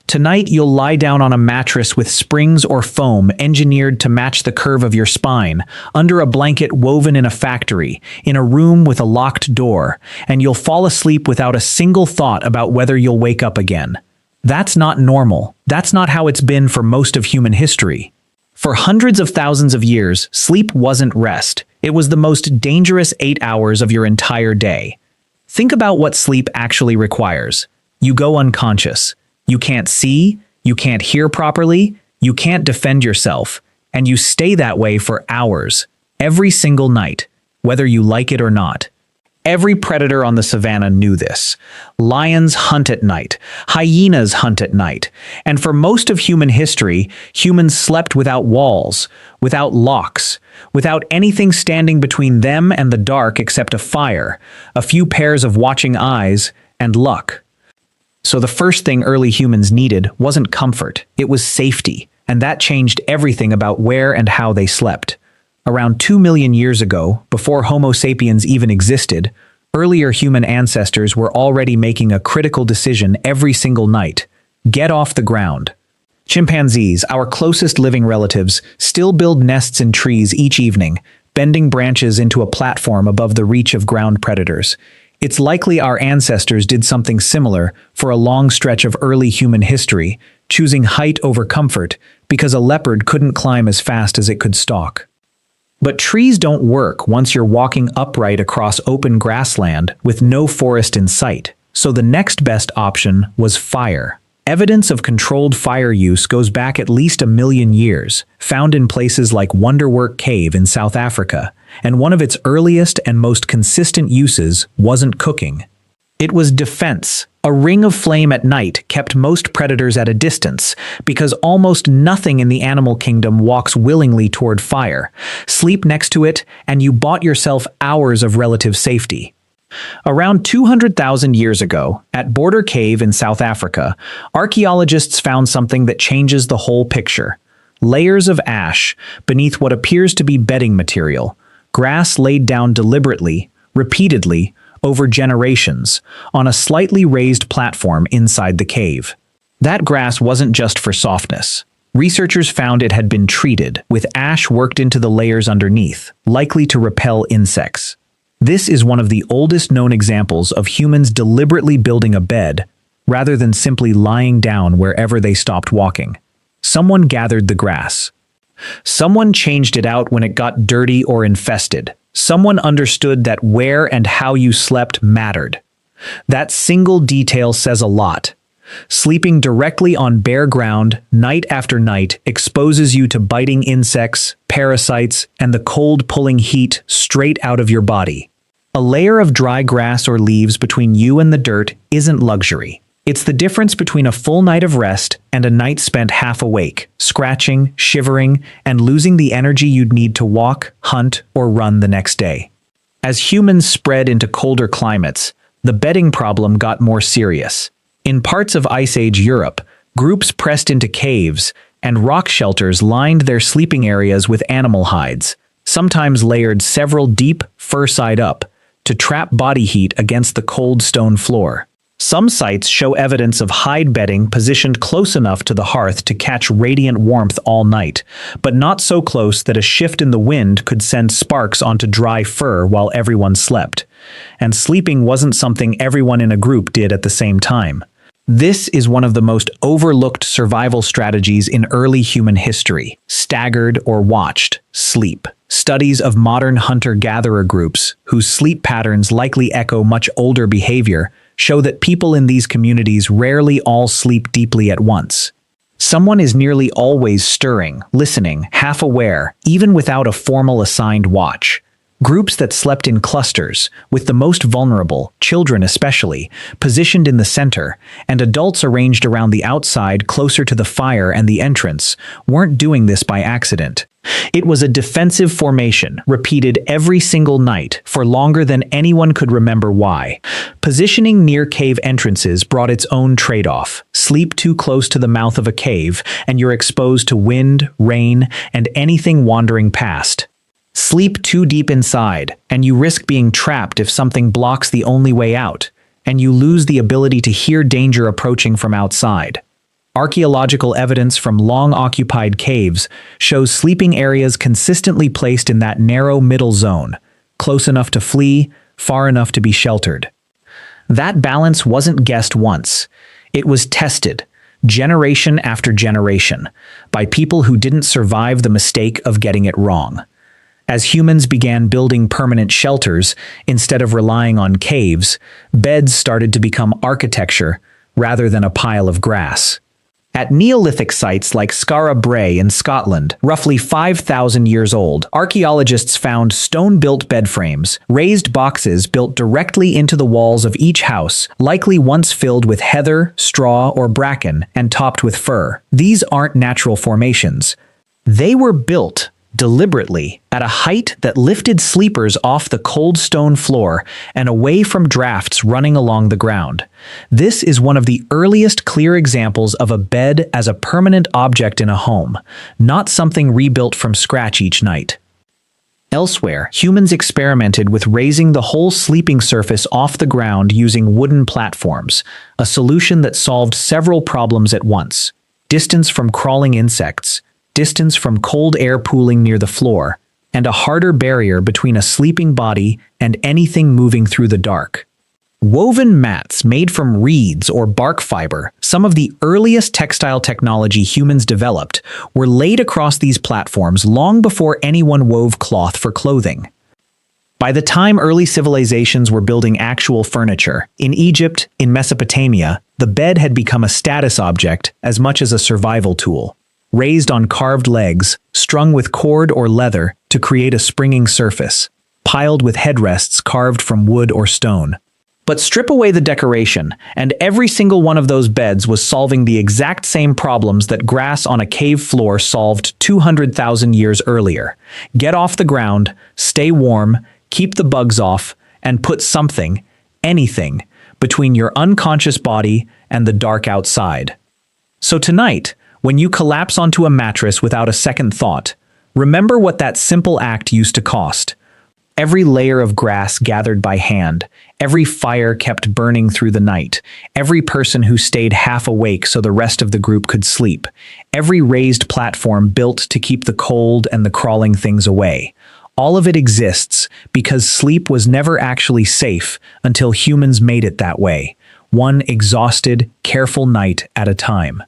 Tonight, you'll lie down on a mattress with springs or foam engineered to match the curve of your spine, under a blanket woven in a factory, in a room with a locked door, and you'll fall asleep without a single thought about whether you'll wake up again. That's not normal. That's not how it's been for most of human history. For hundreds of thousands of years, sleep wasn't rest. It was the most dangerous 8 hours of your entire day. Think about what sleep actually requires. You go unconscious. You can't see, you can't hear properly, you can't defend yourself, and you stay that way for hours, every single night, whether you like it or not. Every predator on the savannah knew this. Lions hunt at night, hyenas hunt at night, and for most of human history, humans slept without walls, without locks, without anything standing between them and the dark except a fire, a few pairs of watching eyes, and luck. So the first thing early humans needed wasn't comfort, it was safety, and that changed everything about where and how they slept. Around 2 million years ago, before Homo sapiens even existed, earlier human ancestors were already making a critical decision every single night: get off the ground. Chimpanzees, our closest living relatives, still build nests in trees each evening, bending branches into a platform above the reach of ground predators. It's likely our ancestors did something similar for a long stretch of early human history, choosing height over comfort because a leopard couldn't climb as fast as it could stalk. But trees don't work once you're walking upright across open grassland with no forest in sight, so the next best option was fire. Evidence of controlled fire use goes back at least 1 million years, found in places like Wonderwork Cave in South Africa, and one of its earliest and most consistent uses wasn't cooking. It was defense. A ring of flame at night kept most predators at a distance, because almost nothing in the animal kingdom walks willingly toward fire. Sleep next to it, and you bought yourself hours of relative safety. Around 200,000 years ago, at Border Cave in South Africa, archaeologists found something that changes the whole picture. Layers of ash beneath what appears to be bedding material, grass laid down deliberately, repeatedly, over generations, on a slightly raised platform inside the cave. That grass wasn't just for softness. Researchers found it had been treated, with ash worked into the layers underneath, likely to repel insects. This is one of the oldest known examples of humans deliberately building a bed, rather than simply lying down wherever they stopped walking. Someone gathered the grass. Someone changed it out when it got dirty or infested. Someone understood that where and how you slept mattered. That single detail says a lot. Sleeping directly on bare ground, night after night, exposes you to biting insects, parasites, and the cold pulling heat straight out of your body. A layer of dry grass or leaves between you and the dirt isn't luxury. It's the difference between a full night of rest and a night spent half awake, scratching, shivering, and losing the energy you'd need to walk, hunt, or run the next day. As humans spread into colder climates, the bedding problem got more serious. In parts of Ice Age Europe, groups pressed into caves, and rock shelters lined their sleeping areas with animal hides, sometimes layered several deep, fur side up, to trap body heat against the cold stone floor. Some sites show evidence of hide bedding positioned close enough to the hearth to catch radiant warmth all night, but not so close that a shift in the wind could send sparks onto dry fur while everyone slept. And sleeping wasn't something everyone in a group did at the same time. This is one of the most overlooked survival strategies in early human history: staggered or watched sleep. Studies of modern hunter-gatherer groups, whose sleep patterns likely echo much older behavior, show that people in these communities rarely all sleep deeply at once. Someone is nearly always stirring, listening, half aware, even without a formal assigned watch. Groups that slept in clusters, with the most vulnerable, children especially, positioned in the center, and adults arranged around the outside closer to the fire and the entrance, weren't doing this by accident. It was a defensive formation, repeated every single night for longer than anyone could remember why. Positioning near cave entrances brought its own trade-off. Sleep too close to the mouth of a cave, and you're exposed to wind, rain, and anything wandering past. Sleep too deep inside, and you risk being trapped if something blocks the only way out, and you lose the ability to hear danger approaching from outside. Archaeological evidence from long-occupied caves shows sleeping areas consistently placed in that narrow middle zone, close enough to flee, far enough to be sheltered. That balance wasn't guessed once. It was tested, generation after generation, by people who didn't survive the mistake of getting it wrong. As humans began building permanent shelters instead of relying on caves, beds started to become architecture rather than a pile of grass. At Neolithic sites like Skara Brae in Scotland, roughly 5,000 years old, archaeologists found stone-built bed frames, raised boxes built directly into the walls of each house, likely once filled with heather, straw, or bracken, and topped with fur. These aren't natural formations. They were built deliberately at a height that lifted sleepers off the cold stone floor and away from drafts running along the ground. This is one of the earliest clear examples of a bed as a permanent object in a home, not something rebuilt from scratch each night. Elsewhere, humans experimented with raising the whole sleeping surface off the ground using wooden platforms, a solution that solved several problems at once: distance from crawling insects, distance from cold air pooling near the floor, and a harder barrier between a sleeping body and anything moving through the dark. Woven mats made from reeds or bark fiber, some of the earliest textile technology humans developed, were laid across these platforms long before anyone wove cloth for clothing. By the time early civilizations were building actual furniture, in Egypt, in Mesopotamia, the bed had become a status object as much as a survival tool. Raised on carved legs, strung with cord or leather to create a springing surface, piled with headrests carved from wood or stone. But strip away the decoration, and every single one of those beds was solving the exact same problems that grass on a cave floor solved 200,000 years earlier. Get off the ground, stay warm, keep the bugs off, and put something, anything, between your unconscious body and the dark outside. So tonight, when you collapse onto a mattress without a second thought, remember what that simple act used to cost. Every layer of grass gathered by hand, every fire kept burning through the night, every person who stayed half awake so the rest of the group could sleep, every raised platform built to keep the cold and the crawling things away. All of it exists because sleep was never actually safe until humans made it that way, one exhausted, careful night at a time.